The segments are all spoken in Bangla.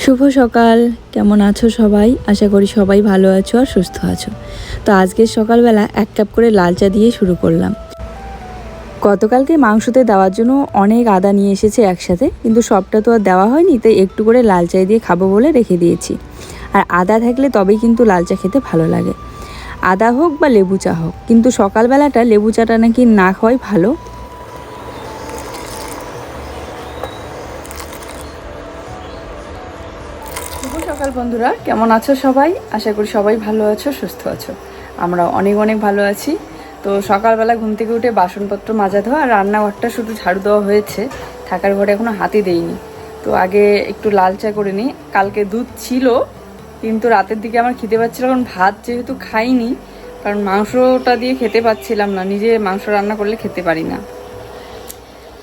শুভ সকাল। কেমন আছো সবাই? আশা করি সবাই ভালো আছো আর সুস্থ আছো। তো আজকের সকালবেলা 1 কাপ করে লাল চা দিয়ে শুরু করলাম। গতকালকে মাংসতে দেওয়ার জন্য অনেক আদা নিয়ে এসেছে একসাথে, কিন্তু সবটা তো আর দেওয়া হয়নি, তাই একটু করে লাল চা দিয়ে খাবো বলে রেখে দিয়েছি। আর আদা থাকলে তবেই কিন্তু লাল চা খেতে ভালো লাগে, আদা হোক বা লেবু চা হোক। কিন্তু সকালবেলাটা লেবু চাটা নাকি না খাওয়াই ভালো। শুভ সকাল বন্ধুরা, কেমন আছো সবাই? আশা করি সবাই ভালো আছো, সুস্থ আছো। আমরা অনেক অনেক ভালো আছি। তো সকালবেলা ঘুম থেকে উঠে বাসনপত্র মাজা ধোয়া আর রান্নাঘরটা শুধু ঝাড়ু দেওয়া হয়েছে, থাকার ঘরে এখনও হাতই দেইনি। তো আগে একটু লাল চা করে নিই। কালকে দুধ ছিল, কিন্তু রাতের দিকে আমার খিদে পাচ্ছিল, কারণ ভাত যেহেতু খাইনি, কারণ মাংসটা দিয়ে খেতে পাচ্ছিলাম না, নিজে মাংস রান্না করলে খেতে পারি না।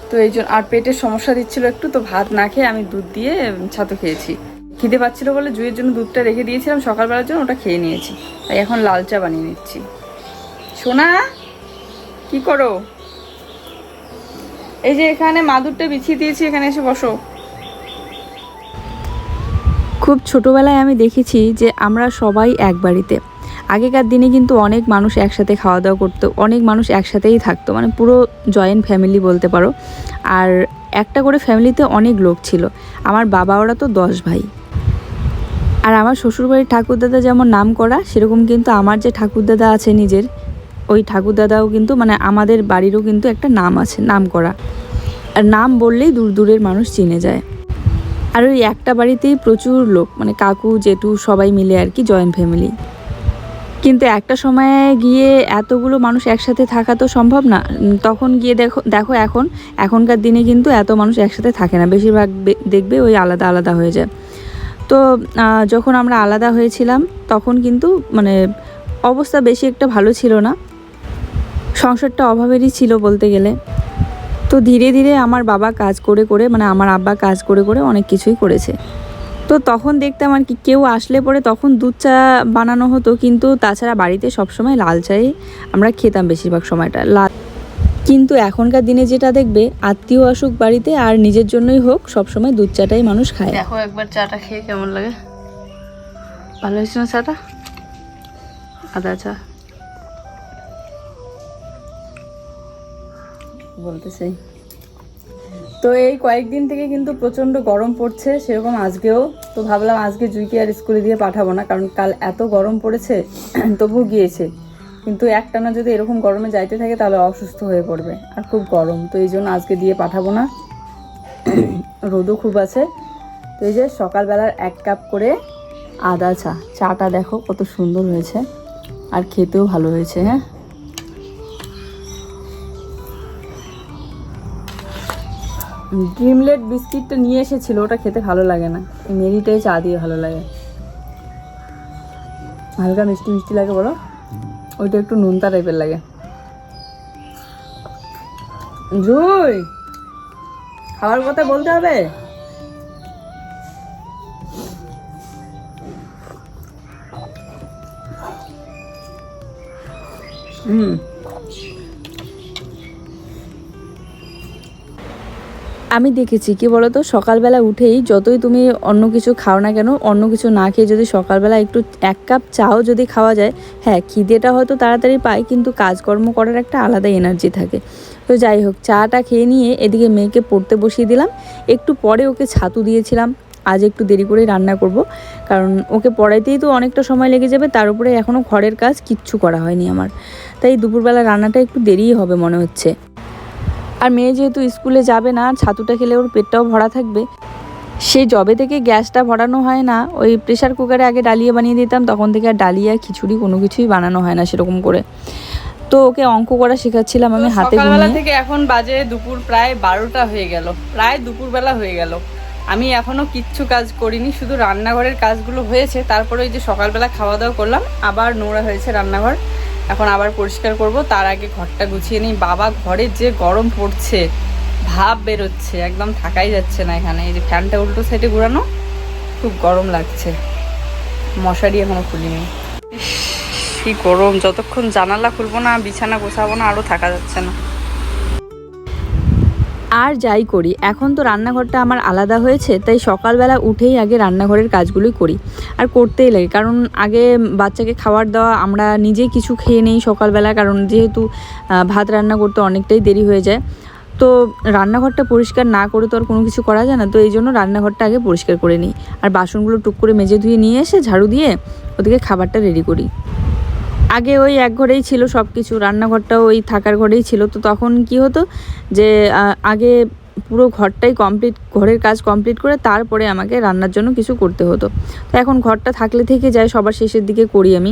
তো এই জন্য আর পেটের সমস্যা দিচ্ছিল একটু, তো ভাত না খেয়ে আমি দুধ দিয়ে ছাতু খেয়েছি। খিদে পাচ্ছিল বলে জুয়ের জন্য দুধটা রেখে দিয়েছিলাম সকালবেলার জন্য, ওটা খেয়ে নিয়েছি। তাই এখন লাল চা বানিয়ে নিচ্ছি। সোনা, কি করো? এই যে এখানে মাদুরটা বিছিয়ে দিয়েছি, এখানে এসে বসো। খুব ছোটোবেলায় আমি দেখেছি যে আমরা সবাই এক বাড়িতে। আগেকার দিনে কিন্তু অনেক মানুষ একসাথে খাওয়া দাওয়া করতো, অনেক মানুষ একসাথেই থাকতো, মানে পুরো জয়েন্ট ফ্যামিলি বলতে পারো। আর একটা করে ফ্যামিলিতে অনেক লোক ছিল। আমার বাবা ওরা তো 10 ভাই। আর আমার শ্বশুরবাড়ির ঠাকুরদাদা যেমন নাম করা, সেরকম কিন্তু আমার যে ঠাকুরদাদা আছে নিজের, ওই ঠাকুরদাদাও কিন্তু মানে আমাদের বাড়িরও কিন্তু একটা নাম আছে, নাম করা। আর নাম বললেই দূর দূরের মানুষ চিনে যায়। আর ওই একটা বাড়িতেই প্রচুর লোক, মানে কাকু জেঠু সবাই মিলে আর কি, জয়েন্ট ফ্যামিলি। কিন্তু একটা সময়ে গিয়ে এতগুলো মানুষ একসাথে থাকা তো সম্ভব না। তখন গিয়ে দেখো এখনকার দিনে কিন্তু এত মানুষ একসাথে থাকে না, বেশিরভাগ দেখবে ওই আলাদা আলাদা হয়ে যায়। তো যখন আমরা আলাদা হয়েছিলাম তখন কিন্তু মানে অবস্থা বেশি একটা ভালো ছিল না, সংসারটা অভাবেরই ছিল বলতে গেলে। তো ধীরে ধীরে আমার বাবা কাজ করে করে, মানে আমার আব্বা কাজ করে করে অনেক কিছুই করেছে। তো তখন দেখতাম আর কি, কেউ আসলে পরে তখন দুধ চা বানানো হতো, কিন্তু তাছাড়া বাড়িতে সবসময় লাল চাই আমরা খেতাম বেশিরভাগ সময়টা লাল। কিন্তু এখনকার দিনে যেটা দেখবে, আত্মীয় আসুক বাড়িতে আর নিজের জন্যই হোক, সবসময় দুধ চাটাই মানুষ খায়। দেখো একবার চাটা খেয়ে কেমন লাগে, ভালো হয়েছে না চাটা? আদা চা বলতে চাই। তো এই কয়েকদিন থেকে কিন্তু প্রচণ্ড গরম পড়ছে, সেরকম আজকেও। তো ভাবলাম আজকে জুইকে আর স্কুলে দিয়ে পাঠাবো না, কারণ কাল এত গরম পড়েছে, তবুও গিয়েছে। কিন্তু একটানা যদি এরকম গরমে যাইতে থাকে তাহলে অসুস্থ হয়ে পড়বে, আর খুব গরম। তো এই জন্য আজকে দিয়ে পাঠাবো না, রোদও খুব আছে। তো এই যে সকালবেলার 1 কাপ করে আদা চা, চাটা দেখো কত সুন্দর হয়েছে, আর খেতেও ভালো হয়েছে। হ্যাঁ, ড্রিমলেট বিস্কিটটা নিয়ে এসেছিল, ওটা খেতে ভালো লাগে না, মেরিটাই চা দিয়ে ভালো লাগে। হালকা মিষ্টি মিষ্টি লাগে বলো, ওইটা একটু নোনতা টাইপের লাগে। জুই, খাওয়ার কথা বলতে হবে। আমি দেখেছি কি বলতো, সকালবেলা উঠেই যতই তুমি অন্য কিছু খাও না কেন, অন্য কিছু না খেয়ে যদি সকালবেলা একটু 1 কাপ চাও যদি খাওয়া যায়, হ্যাঁ খিদেটা হয়তো তাড়াতাড়ি পায়, কিন্তু কাজকর্ম করার একটা আলাদা এনার্জি থাকে। তো যাই হোক, চাটা খেয়ে নিয়ে এদিকে মেয়েকে পড়তে বসিয়ে দিলাম। একটু পরে ওকে ছাতু দিয়েছিলাম। আজ একটু দেরি করেই রান্না করব, কারণ ওকে পড়াইতেই তো অনেকটা সময় লেগে যাবে, তার উপরে এখনও ঘরের কাজ কিচ্ছু করা হয়নি আমার। তাই দুপুরবেলা রান্নাটা একটু দেরিই হবে মনে হচ্ছে। আর মেয়ে যেহেতু স্কুলে যাবে না, ছাতুটা খেলে ওর পেটটাও ভরা থাকবে। সেই জবে থেকে গ্যাসটা ভরানো হয় না, ওই প্রেশার কুকারে আগে ডালিয়া বানিয়ে দিতাম, তখন থেকে আর ডালিয়া খিচুড়ি কোনো কিছুই বানানো হয় না সেরকম করে। তো ওকে অঙ্ক করা শেখাচ্ছিলাম আমি হাতে। সকালবেলা থেকে এখন বাজে দুপুর প্রায় 12টা হয়ে গেল, প্রায় দুপুরবেলা হয়ে গেল। আমি এখনও কিচ্ছু কাজ করিনি, শুধু রান্নাঘরের কাজগুলো হয়েছে। তারপরে ওই যে সকালবেলা খাওয়া দাওয়া করলাম, আবার নোংরা হয়েছে রান্নাঘর, এখন আবার পরিষ্কার করব। তার আগে ঘরটা গুছিয়ে নিই। বাবা, ঘরে যে গরম পড়ছে, ভাপ বেরোচ্ছে, একদম থাকাই যাচ্ছে না এখানে। এই যে ফ্যানটা উল্টো সাইডে ঘোরানো, খুব গরম লাগছে। মশারি এখনো খুলিনি। কি গরম, যতক্ষণ জানালা খুলবো না, বিছানা গোছাবো না, আরও থাকা যাচ্ছে না। আর যাই করি, এখন তো রান্নাঘরটা আমার আলাদা হয়েছে, তাই সকালবেলা উঠেই আগে রান্নাঘরের কাজগুলোই করি। আর করতেই লাগে, কারণ আগে বাচ্চাকে খাবার দেওয়া, আমরা নিজে কিছু খেয়ে নেই সকালবেলা, কারণ যেহেতু ভাত রান্না করতে অনেকটাই দেরি হয়ে যায়। তো রান্নাঘরটা পরিষ্কার না করে তো আর কোনো কিছু করা যায় না, তো এই জন্য রান্নাঘরটা আগে পরিষ্কার করে নিই। আর বাসনগুলো টুক করে মেজে ধুয়ে নিয়ে এসে ঝাড়ু দিয়ে ওদিকে খাবারটা রেডি করি। আগে ওই এক ঘরেই ছিল সব কিছু, রান্নাঘরটাও ওই থাকার ঘরেই ছিল। তো তখন কি হতো যে আগে পুরো ঘরটাই কমপ্লিট, ঘরের কাজ কমপ্লিট করে তারপরে আমাকে রান্নার জন্য কিছু করতে হতো। তো এখন ঘরটা থাকলে থেকে যায়, সবার শেষের দিকে করি আমি।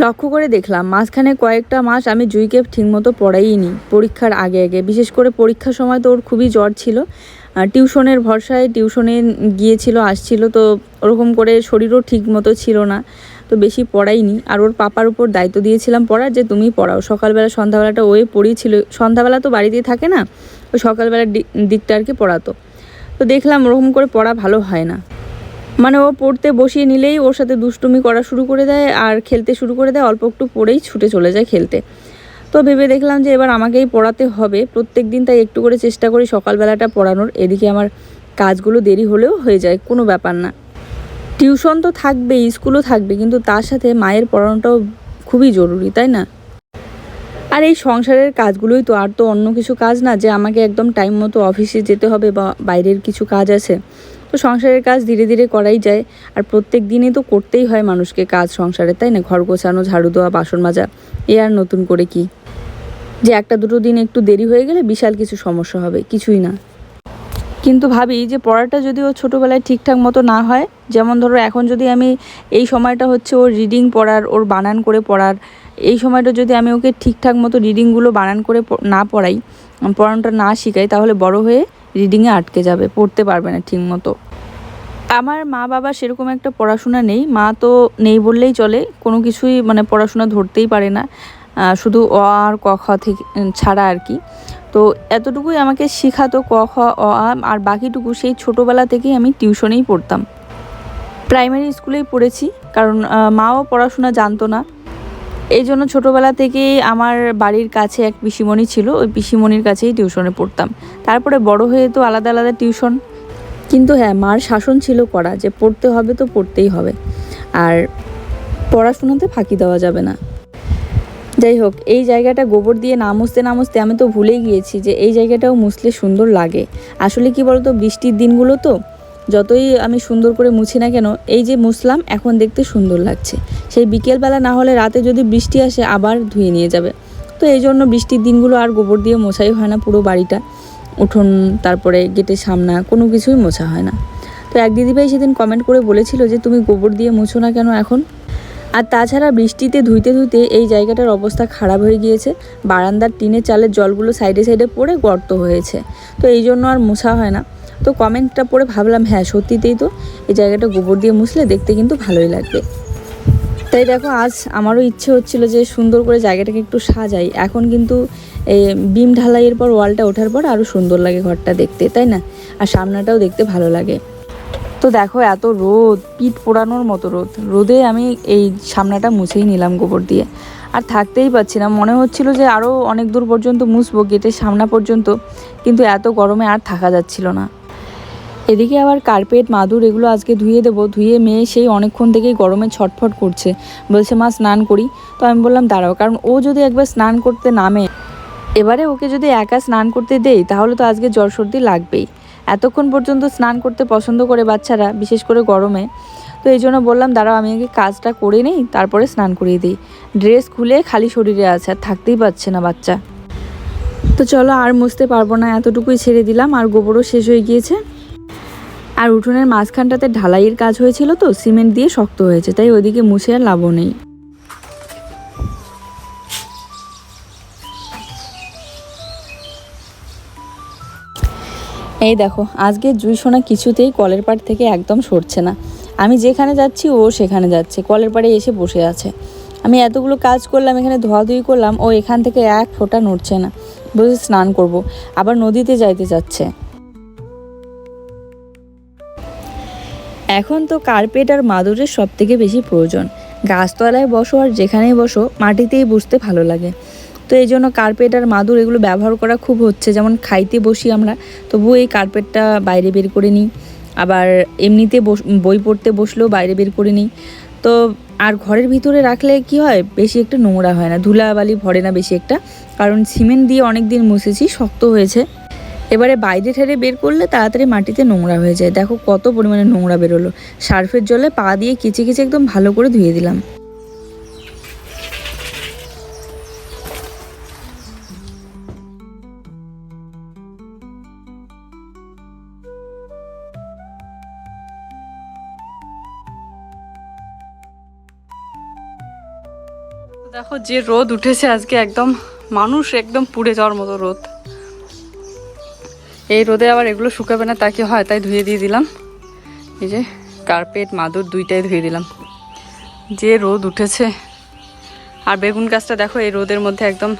লক্ষ্য করে দেখলাম মাঝখানে কয়েকটা মাস আমি জুইকে ঠিকমতো পড়াইনি পরীক্ষার আগে আগে, বিশেষ করে পরীক্ষার সময় তো ওর খুবই জ্বর ছিল। টিউশনের ভরসায় টিউশনে গিয়েছিল আসছিল, তো ওরকম করে শরীরও ঠিক মতো ছিল না, তো বেশি পড়াইনি। আর ওর পাপার উপর দায়িত্ব দিয়েছিলাম পড়ার, যে তুমি পড়াও। সকালবেলা সন্ধ্যাবেলাটা ওই পড়িয়েছিল, সন্ধ্যাবেলা তো বাড়িতেই থাকে না, ওই সকালবেলার দিকটা আর কি পড়াতো। তো দেখলাম ওরকম করে পড়া ভালো হয় না, মানে ও পড়তে বসিয়ে নিলেই ওর সাথে দুষ্টুমি করা শুরু করে দেয় আর খেলতে শুরু করে দেয়, অল্প একটু পড়েই ছুটে চলে যায় খেলতে। তো ভেবে দেখলাম যে এবার আমাকেই পড়াতে হবে প্রত্যেক দিন, তাই একটু করে চেষ্টা করি সকালবেলাটা পড়ানোর। এদিকে আমার কাজগুলো দেরি হলেও হয়ে যায়, কোনো ব্যাপার না। টিউশন তো থাকবেই, স্কুলও থাকবে, কিন্তু তার সাথে মায়ের পড়ানোটাও খুবই জরুরি, তাই না? আর এই সংসারের কাজগুলোই তো, আর তো অন্য কিছু কাজ না যে আমাকে একদম টাইম মতো অফিসে যেতে হবে বা বাইরের কিছু কাজ আছে। তো সংসারের কাজ ধীরে ধীরে করাই যায়, আর প্রত্যেক দিনই তো করতেই হয় মানুষকে কাজ সংসারে, তাই না? ঘর গোছানো, ঝাড়ু দেওয়া, বাসন মাজা, এ আর নতুন করে কি যে একটা দুটো দিন একটু দেরি হয়ে গেলে বিশাল কিছু সমস্যা হবে, কিছুই না। কিন্তু ভাবি যে পড়াটা যদি ও ছোটোবেলায় ঠিকঠাক মতো না হয়, যেমন ধরো এখন যদি আমি এই সময়টা হচ্ছে ওর রিডিং পড়ার, ওর বানান করে পড়ার, এই সময়টা যদি আমি ওকে ঠিকঠাক মতো রিডিংগুলো বানান করে না পড়াই, পড়ানোটা না শেখাই, তাহলে বড় হয়ে রিডিংয়ে আটকে যাবে, পড়তে পারবে না ঠিক মতো। আমার মা বাবা সেরকম একটা পড়াশোনা নেই, মা তো নেই বললেই চলে, কোনো কিছুই মানে পড়াশোনা ধরতেই পারে না, শুধু অ আর ক খ থেকে ছাড়া আর কি। তো এতটুকুই আমাকে শেখাতো, ক খ অ আ, আর বাকিটুকু সেই ছোটোবেলা থেকেই আমি টিউশনেই পড়তাম, প্রাইমারি স্কুলেই পড়েছি, কারণ মাও পড়াশোনা জানতো না। এই জন্য ছোটোবেলা থেকেই আমার বাড়ির কাছে এক পিসিমণি ছিল, ওই পিসিমণির কাছেই টিউশনে পড়তাম। তারপরে বড় হয়ে তো আলাদা আলাদা টিউশন, কিন্তু হ্যাঁ, মার শাসন ছিল করা, যে পড়তে হবে তো পড়তেই হবে, আর পড়াশোনাতে ফাঁকি দেওয়া যাবে না। যাই হোক, এই জায়গাটা গোবর দিয়ে না মুছতে না মুছতে আমি তো ভুলেই গিয়েছি যে এই জায়গাটাও মুছলে সুন্দর লাগে। আসলে কি বলতো, বৃষ্টির দিনগুলো তো যতই আমি সুন্দর করে মুছি না কেন, এই যে মুছলাম এখন দেখতে সুন্দর লাগছে। সেই বিকেলবেলা না হলে রাতে যদি বৃষ্টি আসে আবার ধুয়ে নিয়ে যাবে। তো এই জন্য বৃষ্টির দিনগুলো আর গোবর দিয়ে মোছাই হয় না পুরো বাড়িটা, উঠোন তারপরে গেটের সামনা কোনো কিছুই মোছা হয় না। তো এক দিদিভাই সেদিন কমেন্ট করে বলেছিল যে তুমি গোবর দিয়ে মুছো না কেন এখন। আর তাছাড়া বৃষ্টিতে ধুইতে ধুইতে এই জায়গাটার অবস্থা খারাপ হয়ে গিয়েছে, বারান্দার টিনের চালের জলগুলো সাইডে সাইডে পড়ে গর্ত হয়েছে, তো এই জন্য আর মোছা হয় না। তো কমেন্টটা পড়ে ভাবলাম হ্যাঁ সত্যিতেই তো, এই জায়গাটা গোবর দিয়ে মুছলে দেখতে কিন্তু ভালোই লাগবে। তাই দেখো, আজ আমারও ইচ্ছে হচ্ছিল যে সুন্দর করে জায়গাটাকে একটু সাজাই। এখন কিন্তু বিম ঢালাইয়ের পর, ওয়ালটা ওঠার পর আরও সুন্দর লাগে ঘরটা দেখতে, তাই না? আর সামনাটাও দেখতে ভালো লাগে। তো দেখো, এত রোদ, পিঠ পোড়ানোর মতো রোদ, রোদে আমি এই সামনাটা মুছেই নিলাম গোবর দিয়ে। আর থাকতেই পারছি না, মনে হচ্ছিল যে আরও অনেক দূর পর্যন্ত মুছবো, গেটের সামনা পর্যন্ত, কিন্তু এত গরমে আর থাকা যাচ্ছিল না। এদিকে আবার কার্পেট, মাদুর এগুলো আজকে ধুয়ে দেবো। ধুয়ে মেয়ে সেই অনেকক্ষণ থেকেই গরমে ছটফট করছে, বলছে মা স্নান করি। তো আমি বললাম দাঁড়াও, কারণ ও যদি একবার স্নান করতে নামে, এবারে ওকে যদি একা স্নান করতে দেই তাহলে তো আজকে জ্বর সর্দি লাগবেই। এতক্ষণ পর্যন্ত স্নান করতে পছন্দ করে বাচ্চারা, বিশেষ করে গরমে। তো এই জন্য বললাম দাঁড়াও, আমি আগে কাজটা করে নিই, তারপরে স্নান করিয়ে দিই। ড্রেস খুলে খালি শরীরে আছে, আর থাকতেই পারছে না বাচ্চা। তো চলো, আর মুছতে পারবো না, এতটুকুই ছেড়ে দিলাম। আর গোবরও শেষ হয়ে গিয়েছে। আর উঠোনের মাঝখানটাতে ঢালাইয়ের কাজ হয়েছিল, তো সিমেন্ট দিয়ে শক্ত হয়েছে, তাই ওইদিকে মুছে আর লাভও নেই। এই দেখো, আজকে জুই সোনা কিছুতেই কলের পাড় থেকে একদম সরছে না। আমি যেখানে যাচ্ছি ও সেখানে যাচ্ছে, কলের পাড়ে এসে বসে আছে। আমি এতগুলো কাজ করলাম, এখানে ধোয়াধুয়ি করলাম, ও এখান থেকে এক ফোঁটা নড়ছে না। বলছে স্নান করব, আবার নদীতে যাইতে যাচ্ছে। এখন তো কার্পেট আর মাদুরের সব থেকে বেশি প্রয়োজন। গাছতলায় বসো আর যেখানেই বসো, মাটিতেই বসতে ভালো লাগে। তো এই জন্য কার্পেট আর মাদুর এগুলো ব্যবহার করা খুব হচ্ছে। যেমন খাইতে বসি আমরা, তবুও এই কার্পেটটা বাইরে বের করে নিই, আবার এমনিতে বই পড়তে বসলেও বাইরে বের করে নিই। তো আর ঘরের ভিতরে রাখলে কি হয়, বেশি একটা নোংরা হয় না, ধুলাবালি ভরে না বেশি একটা, কারণ সিমেন্ট দিয়ে অনেক দিন মুছেছি, শক্ত হয়েছে। এবারে বাইরে ঠেরে বের করলে তাড়াতাড়ি মাটিতে নোংরা হয়ে যায়। দেখো কত পরিমাণে নোংরা বেরোলো। সার্ফের জলে পা দিয়ে কেচে কেচে একদম ভালো করে ধুয়ে দিলাম। দেখো যে রোদ উঠেছে আজকে, একদম মানুষ একদম পুড়ে যাওয়ার মতো রোদ। এই রোদে আবার এগুলো শুকাবে না তা কি হয়, তাই ধুয়ে দিয়ে দিলাম। এই যে কার্পেট মাদুর দুইটাই ধুয়ে দিলাম। যে রোদ উঠেছে, আর বেগুন গাছটা দেখো এই রোদের মধ্যে একদম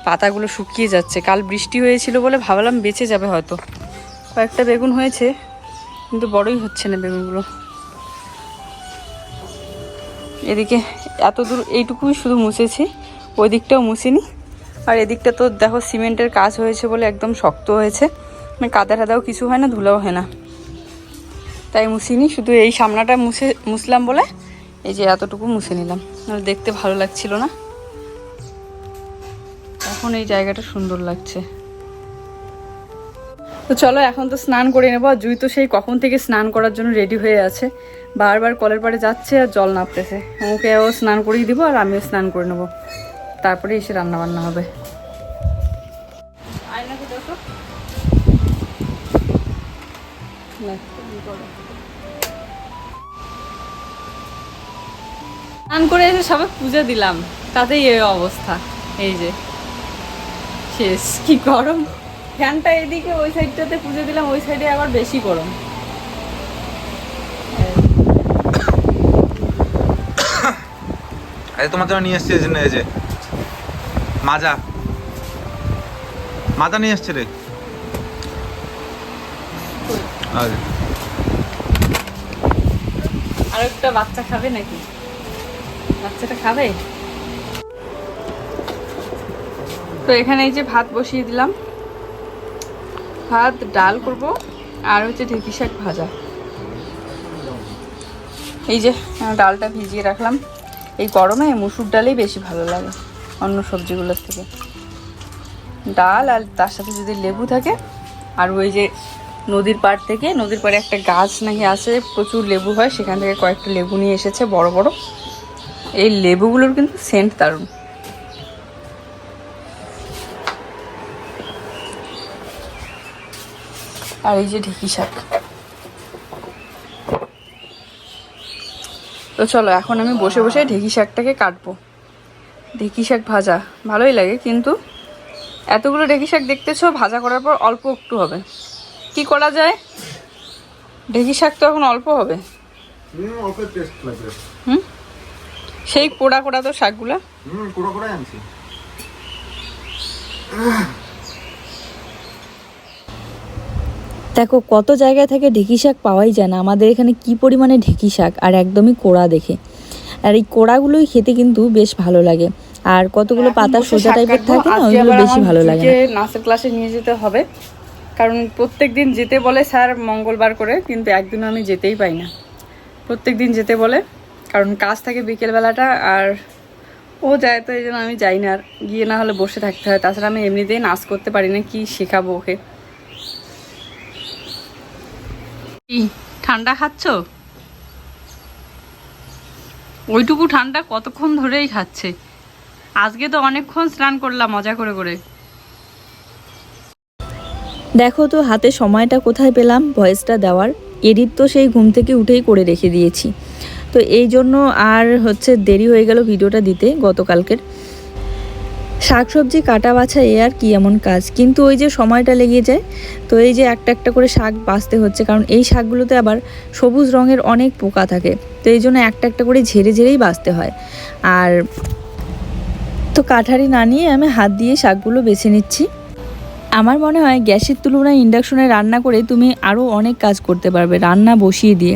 পাতাগুলো শুকিয়ে যাচ্ছে। কাল বৃষ্টি হয়েছিল বলে ভাবলাম বেঁচে যাবে হয়তো, কয়েকটা বেগুন হয়েছে কিন্তু বড়ই হচ্ছে না বেগুনগুলো। এদিকে এত দূর এইটুকুই শুধু মুছেছি, ওই দিকটাও মুছিনি। আর এদিকটা তো দেখো সিমেন্টের কাজ হয়েছে বলে একদম শক্ত হয়েছে, মানে কাদা টাদাও কিছু হয় না, ধুলাও হয় না, তাই মুছিনি। শুধু এই সামনাটা মুছলাম বলে এই যে এতটুকু মুছে নিলাম, দেখতে ভালো লাগছিল না। এখন এই জায়গাটা সুন্দর লাগছে। তো চলো এখন তো স্নান করে নেবো। আর জুই তো সেই কখন থেকে স্নান করার জন্য রেডি হয়ে আছে, বারবার কলের পাড়ে যাচ্ছে আর জল নাপতেছে। ওকেও স্নান করিয়ে দিব আর আমিও স্নান করে নেবো, তারপরে এসে রান্না বান্না হবে। আয়নাকে দেখো, স্নান করে এসে সবাই পুজো দিলাম, তাতেই এই অবস্থা। এই যে শেষ, কি গরম। ফ্যানটা এদিকে ওই সাইডটাতে পুজো দিলাম, ওই সাইডে আবার বেশি গরম। আরে তোমার জন্য নিয়ে এসছি, এই যে মাজা মাজা নিয়ে এসছে রে। আর একটা বাচ্চা খাবে নাকি? বাচ্চাটা খাবে। তো এখানে এই যে ভাত বসিয়ে দিলাম, ভাত ডাল করব আর হচ্ছে ঢেঁকি শাক ভাজা। এই যে ডালটা ভিজিয়ে রাখলাম, এই গরমে মুসুর ডালেই বেশি ভালো লাগে অন্য সবজিগুলোর থেকে। ডাল আর তার সাথে যদি লেবু থাকে, আর ওই যে নদীর পাড় থেকে, নদীর পাড়ে একটা গাছ নাকি আছে, প্রচুর লেবু হয়, সেখান থেকে কয়েকটা লেবু নিয়ে এসেছে বড় বড়। এই লেবুগুলোর কিন্তু সেন্ট দারুণ। আর এই যে ঢেঁকি শাক। তো চলো এখন আমি বসে বসে ঢেঁকি শাকটাকে কাটবো। ঢেঁকি শাক ভাজা ভালোই লাগে, কিন্তু এতগুলো ঢেঁকি শাক দেখতেছো, ভাজা করার পর অল্প একটু হবে, কি করা যায়? ঢেঁকি শাক তো এখন অল্প হবে। সেই কোড়া কোড়া তো শাকগুলা। দেখো কত জায়গায় থেকে ঢেঁকি শাক পাওয়াই যায় না, আমাদের এখানে কি পরিমাণে ঢেঁকি শাক, আর একদমই কোড়া দেখে। আর এই কোড়াগুলোই খেতে কিন্তু বেশ ভালো লাগে, আর কতগুলো পাতা সোজা টাইপের থাকে না, ওইগুলো বেশি ভালো লাগে না। নাচের ক্লাসে নিয়ে যেতে হবে, কারণ প্রত্যেক দিন যেতে বলে স্যার মঙ্গলবার করে, কিন্তু একদিনও আমি যেতেই পাই না। প্রত্যেক দিন যেতে বলে, কারণ কাজ থাকে বিকেলবেলাটা, আর ও যায়, তো এই জন্য আমি যাই না। আর গিয়ে না হলে বসে থাকতে হয়, তাছাড়া আমি এমনিতেই নাচ করতে পারি না, কি শেখাবো ওকে। ঠান্ডা খাচ্ছ? ওইটুকু ঠান্ডা কতক্ষণ ধরেই খাচ্ছে। আজকে তো অনেকক্ষণ স্নান করলাম মজা করে করে। দেখো তো হাতে সময়টা কোথায় পেলাম ভয়েসটা দেওয়ার। এডিট তো সেই ঘুম থেকে উঠেই করে রেখে দিয়েছি, তো এই জন্য আর হচ্ছে দেরি হয়ে গেল ভিডিওটা দিতে গতকালকের। শাকসবজি কাটা বাছা এ আর কি এমন কাজ, কিন্তু ওই যে সময়টা লেগে যায়। তো এই যে একটা একটা করে শাক বাছতে হচ্ছে, কারণ এই শাকগুলোতে আবার সবুজ রঙের অনেক পোকা থাকে, তো এই জন্য একটা একটা করে ঝেড়ে ঝেড়েই বাছতে হয়। আর তো কাঠারি না নিয়ে আমি হাত দিয়ে শাকগুলো বেছে নিচ্ছি। আমার মনে হয় গ্যাসের তুলনায় ইন্ডাকশনে রান্না করে তুমি আরও অনেক কাজ করতে পারবে রান্না বসিয়ে দিয়ে।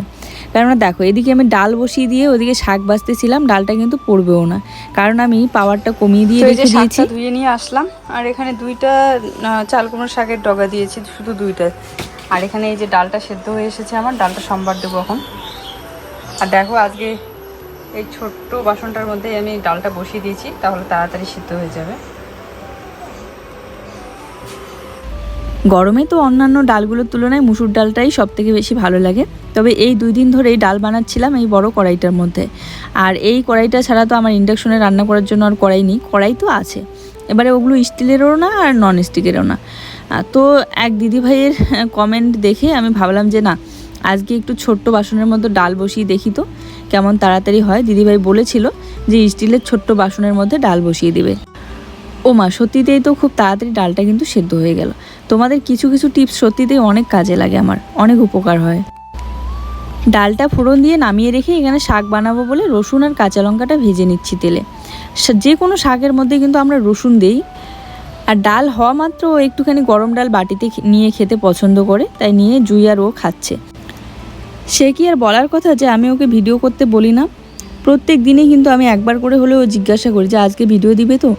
কেননা দেখো, এদিকে আমি ডাল বসিয়ে দিয়ে ওদিকে শাক বাছতেছিলাম, ডালটা কিন্তু পড়বেও না, কারণ আমি পাওয়ারটা কমিয়ে দিয়ে রেখে দিয়েছি। ধুয়ে নিয়ে আসলাম, আর এখানে 2টা চাল কুমড়ো শাকের ডগা দিয়েছি, শুধু 2টা। আর এখানে এই যে ডালটা সেদ্ধ হয়ে এসেছে, আমার ডালটা সম্বার দেবো এখন। আর দেখো, আজকে এই ছোট্ট বাসনটার মধ্যে আমি ডালটা বসিয়ে দিয়েছি, তাহলে তাড়াতাড়ি সিদ্ধ হয়ে যাবে। গরমে তো অন্যান্য ডালগুলোর তুলনায় মুসুর ডালটাই সব থেকে বেশি ভালো লাগে। তবে এই 2 দিন ধরেই ডাল বানাচ্ছিলাম এই বড় কড়াইটার মধ্যে। আর এই কড়াইটা ছাড়া তো আমার ইন্ডাকশনে রান্না করার জন্য আর কড়াই নেই। কড়াই তো আছে, এবারে ওগুলো স্টিলেরও না আর নন স্টিকেরও না। তো এক দিদিভাইয়ের কমেন্ট দেখে আমি ভাবলাম যে না, আজকে একটু ছোট্ট বাসনের মধ্যে ডাল বসিয়ে দেখি তো কেমন তাড়াতাড়ি হয়। দিদিভাই বলেছিল যে স্টিলের ছোট্ট বাসনের মধ্যে ডাল বসিয়ে দিবে। ও মা, সত্যিতেই তো খুব তাড়াতাড়ি ডালটা কিন্তু সেদ্ধ হয়ে গেল। তোমাদের কিছু কিছু টিপস সত্যিতেই অনেক কাজে লাগে, আমার অনেক উপকার হয়। ডালটা ফোড়ন দিয়ে নামিয়ে রেখে এখানে শাক বানাবো বলে রসুন আর কাঁচা লঙ্কাটা ভেজে নিচ্ছি তেলে। যে কোনো শাকের মধ্যে কিন্তু আমরা রসুন দেই। আর ডাল হওয়া মাত্র ও একটুখানি গরম ডাল বাটিতে নিয়ে খেতে পছন্দ করে, তাই নিয়ে জুই আর ও খাচ্ছে। সে কি আর বলার কথা যে আমি ওকে ভিডিও করতে বলি না। প্রত্যেক দিনই কিন্তু আমি একবার করে হলেও জিজ্ঞাসা করি যে আজকে ভিডিও দিবে তো,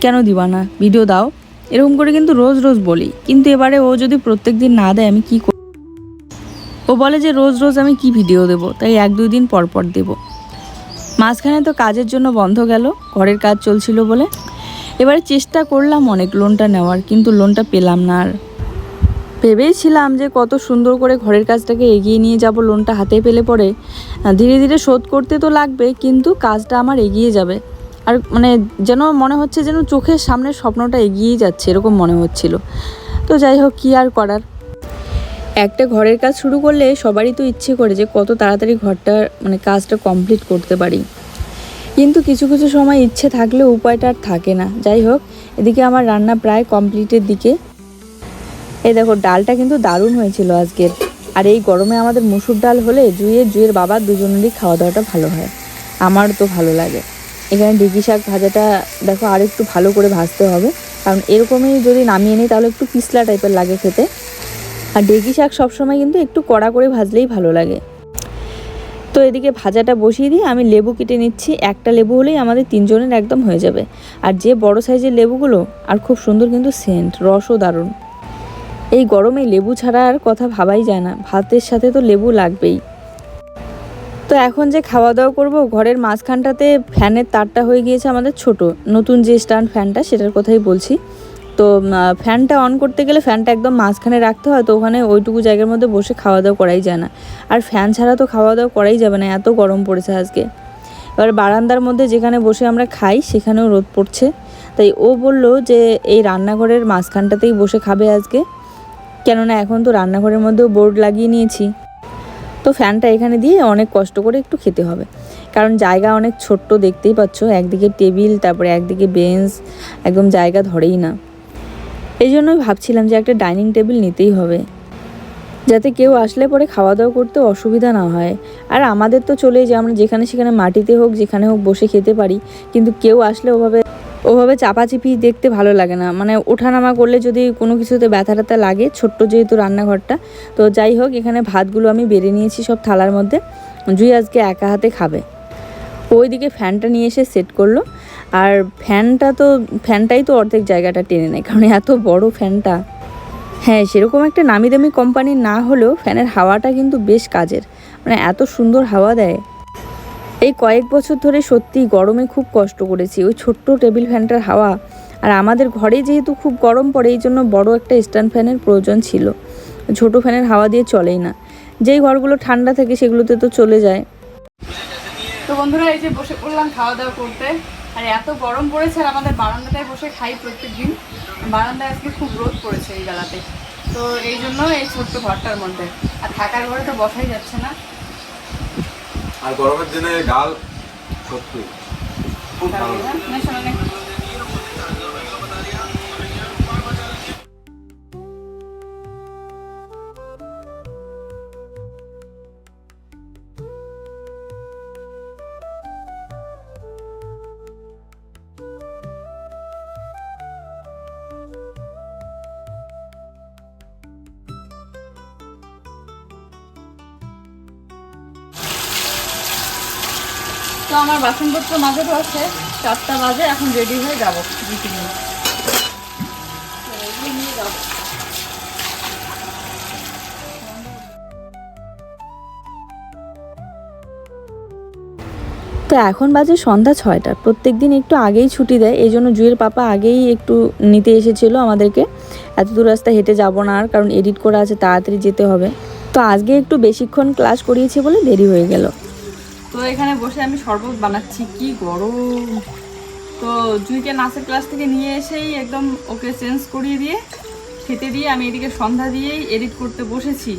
কেন দিবা না, ভিডিও দাও, এরকম করে কিন্তু রোজ রোজ বলি। কিন্তু এবারে ও যদি প্রত্যেক দিন না দেয় আমি কি করব। ও বলে যে রোজ রোজ আমি কি ভিডিও দেব, তাই 1-2 দিন পর পর দেব। মাঝখানে তো কাজের জন্য বন্ধ গেল, ঘরের কাজ চলছিল বলে। এবারে চেষ্টা করলাম অনেক লোনটা নেওয়ার, কিন্তু লোনটা পেলাম না। আর ভেবেছিলাম যে কত সুন্দর করে ঘরের কাজটাকে এগিয়ে নিয়ে যাব, লোনটা হাতে পেলে পরে ধীরে ধীরে শোধ করতে তো লাগবে, কিন্তু কাজটা আমার এগিয়ে যাবে। আর মানে যেন মনে হচ্ছে যেন চোখের সামনে স্বপ্নটা এগিয়েই যাচ্ছে, এরকম মনে হচ্ছিল। তো যাই হোক, কী আর করার। একটা ঘরের কাজ শুরু করলে সবারই তো ইচ্ছে করে যে কত তাড়াতাড়ি ঘরটা মানে কাজটা কমপ্লিট করতে পারি, কিন্তু কিছু কিছু সময় ইচ্ছে থাকলেও উপায়টা আর থাকে না। যাই হোক, এদিকে আমার রান্না প্রায় কমপ্লিটের দিকে। এই দেখো, ডালটা কিন্তু দারুণ হয়েছিল আজকের। আর এই গরমে আমাদের মুসুর ডাল হলে জুইয়ের বাবার দুজনেরই খাওয়া দাওয়াটা ভালো হয়, আমার তো ভালো লাগে। এখানে ঢেঁকি শাক ভাজাটা দেখো আর একটু ভালো করে ভাজতে হবে, কারণ এরকমই যদি নামিয়ে নিই তাহলে একটু পিছলা টাইপের লাগে খেতে। আর ঢেঁকি শাক সবসময় কিন্তু একটু কড়া করে ভাজলেই ভালো লাগে। তো এদিকে ভাজাটা বসিয়ে দিয়ে আমি লেবু কেটে নিচ্ছি। একটা লেবু হলেই আমাদের 3 জনের একদম হয়ে যাবে। আর যে বড় সাইজের লেবুগুলো, আর খুব সুন্দর কিন্তু সেন্ট, রসও দারুণ। এই গরমে লেবু ছাড়া আর কথা ভাবাই যায় না, ভাতের সাথে তো লেবু লাগবেই। তো এখন যে খাওয়া দাওয়া করব, ঘরের মাঝখানটাতে ফ্যানের তারটা হয়ে গিয়েছে আমাদের ছোট, নতুন যে স্ট্যান্ড ফ্যানটা সেটার কথাই বলছি। তো ফ্যানটা অন করতে গেলে ফ্যানটা একদম মাঝখানে রাখতে হয়, তো ওখানে ওইটুকু জায়গার মধ্যে বসে খাওয়া দাওয়া করাই যায় না। আর ফ্যান ছাড়া তো খাওয়া দাওয়া করাই যাবে না, এত গরম পড়েছে আজকে। এবার বারান্দার মধ্যে যেখানে বসে আমরা খাই সেখানেও রোদ পড়ছে, তাই ও বলল যে এই রান্নাঘরের মাঝখানটাতেই বসে খাবে আজকে, কেননা এখন তো রান্নাঘরের মধ্যেও বোর্ড লাগিয়ে নিয়েছি। তো ফ্যানটা এখানে দিয়ে অনেক কষ্ট করে একটু খেতে হবে, কারণ জায়গা অনেক ছোট্ট, দেখতেই পাচ্ছ, একদিকে টেবিল, তারপরে একদিকে বেঞ্চ, একদম জায়গা ধরেই না। এই জন্যই ভাবছিলাম যে একটা ডাইনিং টেবিল নিতেই হবে, যাতে কেউ আসলে পরে খাওয়া দাওয়া করতে অসুবিধা না হয়। আর আমাদের তো চলেই যে আমরা যেখানে সেখানে মাটিতে হোক যেখানে হোক বসে খেতে পারি, কিন্তু কেউ আসলে ওভাবে চাপাচিপি দেখতে ভালো লাগে না, মানে ওঠানামা করলে যদি কোনো কিছুতে ব্যথা ট্যাথা লাগে, ছোট্ট যেহেতু রান্নাঘরটা। তো যাই হোক, এখানে ভাতগুলো আমি বেড়ে নিয়েছি সব থালার মধ্যে। জুই আজকে একা হাতে খাবে। ওইদিকে ফ্যানটা নিয়ে এসে সেট করলো, আর ফ্যানটাই তো অর্ধেক জায়গাটা টেনে নেয়, কারণ এত বড় ফ্যানটা। হ্যাঁ, সেরকম একটা নামি দামি কোম্পানির না হলেও ফ্যানের হাওয়াটা কিন্তু বেশ কাজের, মানে এত সুন্দর হাওয়া দেয়। এই কয়েক বছর ধরে সত্যি গরমে খুব কষ্ট করেছি ওই ছোট্ট টেবিল ফ্যানটার হাওয়া। আর আমাদের ঘরে যেহেতু খুব গরম পড়ে, এই জন্য বড় একটা স্ট্যান্ড ফ্যানের প্রয়োজন ছিল, ছোট ফ্যানের হাওয়া দিয়ে চলেই না। যেই ঘরগুলো ঠান্ডা থাকে সেগুলোতে তো চলে যায়। তো বন্ধুরা, এই যে বসে পড়লাম খাওয়া দাওয়া করতে। আর এত গরম পড়েছে, আর আমাদের বারান্দাটায় বসে খাই প্রত্যেকদিন। বারান্দায় আজকে খুব রোদ পড়েছে এই বেলাতে, তো এই জন্য এই ছোট্ট ঘরটার মধ্যে। আর থাকার ঘরে তো বসাই যাচ্ছে না, আর গরমের দিনে ডাল সত্যি খুব ভালো। তো আমার বাসনপত্র মাঝানো আছে, 4টা বাজে, এখন রেডি হয়ে যাবো জুইকে নিয়ে। তো এখন বাজে সন্ধ্যা 6টা। প্রত্যেক দিন একটু আগেই ছুটি দেয়, এই জন্য জুয়ের পাপা আগেই একটু নিতে এসেছিলো আমাদেরকে। এত দূর রাস্তা হেঁটে যাবো না আর, কারণ এডিট করা আছে, তাড়াতাড়ি যেতে হবে। তো আজকে একটু বেশিক্ষণ ক্লাস করিয়েছে বলে দেরি হয়ে গেল। তো এখানে বসে আমি শরবত বানাচ্ছি, কি গরম। তো জুইকে নাচের ক্লাস থেকে নিয়ে এসেই একদম ওকে চেঞ্জ করিয়ে দিয়ে খেতে দিয়ে আমি এদিকে সন্ধ্যা দিয়েই এডিট করতে বসেছি।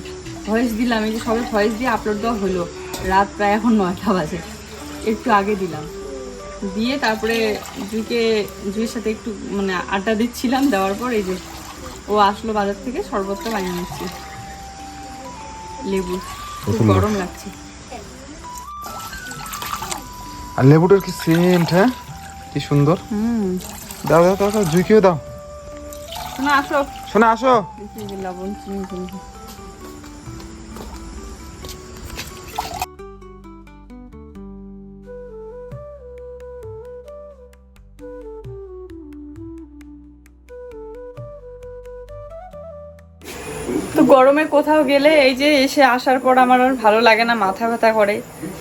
ভয়েস দিলাম, এই যে সবে ভয়েস দিয়ে আপলোড দেওয়া হলো। রাত প্রায় এখন 9টা বাজে, একটু আগে দিলাম। দিয়ে তারপরে জুইয়ের সাথে একটু মানে আড্ডা দিচ্ছিলাম। দেওয়ার পর এই যে ও আসলো বাজার থেকে, শরবতটা বানিয়ে নিচ্ছি লেবু। খুব গরম লাগছে। আর লেবুটার কি সেন্ট, হ্যাঁ কি সুন্দর। দাও দাও দাও দাও, জুইকেও দাও। শোনা আসো, শোনা আসো। লবণ চিনি চিনি। তো গরমে কোথাও গেলে এই যে এসে আসার পর আমার আর ভালো লাগে না, মাথা ব্যথা করে।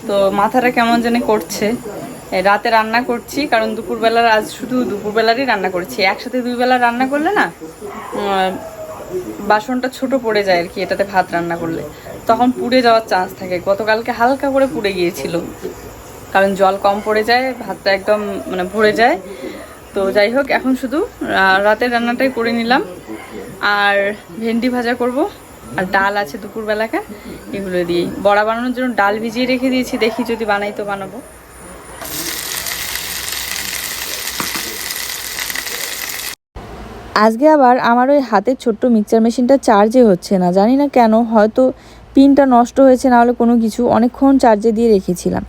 তো মাথাটা কেমন জানি করছে। রাতে রান্না করছি, কারণ দুপুরবেলার আজ শুধু দুপুরবেলারই রান্না করেছি। একসাথে 2 বেলা রান্না করলে না বাসনটা ছোট পড়ে যায় আর কি, এটাতে ভাত রান্না করলে তখন পুড়ে যাওয়ার চান্স থাকে। গতকালকে হালকা করে পুড়ে গিয়েছিল, কারণ জল কম পড়ে যায়, ভাতটা একদম মানে ভরে যায়। তো যাই হোক, এখন শুধু রাতের রান্নাটাই করে নিলাম। আর ভেন্ডি ভাজা করব, আর ডাল আছে দুপুরবেলাকে, এগুলো দিয়েই। বড়া বানানোর জন্য ডাল ভিজিয়ে রেখে দিয়েছি, দেখি যদি বানাই তো বানাবো। আজকে আবার আমার ওই হাতের ছোট্ট মিক্সচার মেশিনটা চার্জে হচ্ছে না, জানি না কেন। হয়তো পিনটা নষ্ট হয়েছে, না হলে কোনো কিছু। অনেকক্ষণ চার্জে দিয়ে রেখেছিলাম,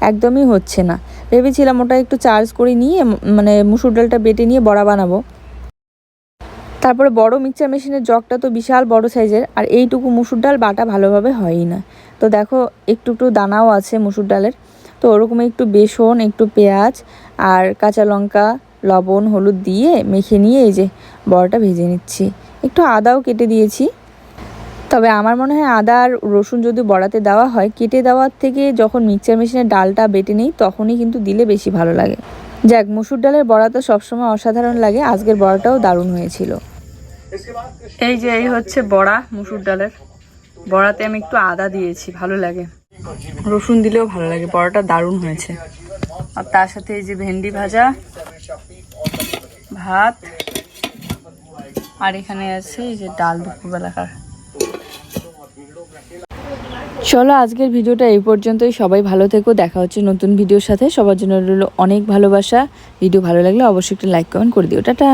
একদমই হচ্ছে না। ভেবেছিলাম ওটা একটু চার্জ করে নিয়ে মানে মুসুর ডালটা বেটে নিয়ে বড়া বানাবো। তারপরে বড় মিক্সচার মেশিনের জগটা তো বিশাল বড় সাইজের, আর এইটুকু মুসুর ডাল বাটা ভালোভাবে হয়ই না। তো দেখো একটু একটু দানাও আছে মুসুর ডালের। তো ওরকম একটু বেসন, একটু পেঁয়াজ আর কাঁচা লঙ্কা, লবণ, হলুদ দিয়ে মেখে নিয়ে এই যে বড়াটা ভেজে নিচ্ছি। একটু আদাও কেটে দিয়েছি। তবে আমার মনে হয় আদা আর রসুন যদি বড়াতে দেওয়া হয়, কেটে দেওয়ার থেকে যখন মিক্সচার মেশিনে ডালটা বেটে নিই তখনই কিন্তু দিলে বেশি ভালো লাগে। যাক, মুসুর ডালের বড়া তো সবসময় অসাধারণ লাগে, আজকের বড়াটাও দারুণ হয়েছিল। এই যে এই হচ্ছে বড়া, মুসুর ডালের বড়াতে আমি একটু আদা দিয়েছি, ভালো লাগে। রসুন দিলেও ভালো লাগে। বড়াটা দারুণ হয়েছে। আর তার সাথে এই যে ভেন্ডি ভাজা, ভাত, আর এখানে আছে এই যে ডাল দুপুরবেলাকার। চলো আজকের ভিডিওটা এই পর্যন্তই। সবাই ভালো থেকো, দেখা হচ্ছে নতুন ভিডিওর সাথে। সবার জন্য রইল অনেক ভালোবাসা। ভিডিও ভালো লাগলে অবশ্যই একটা লাইক কমেন্ট করে দিও। টাটা।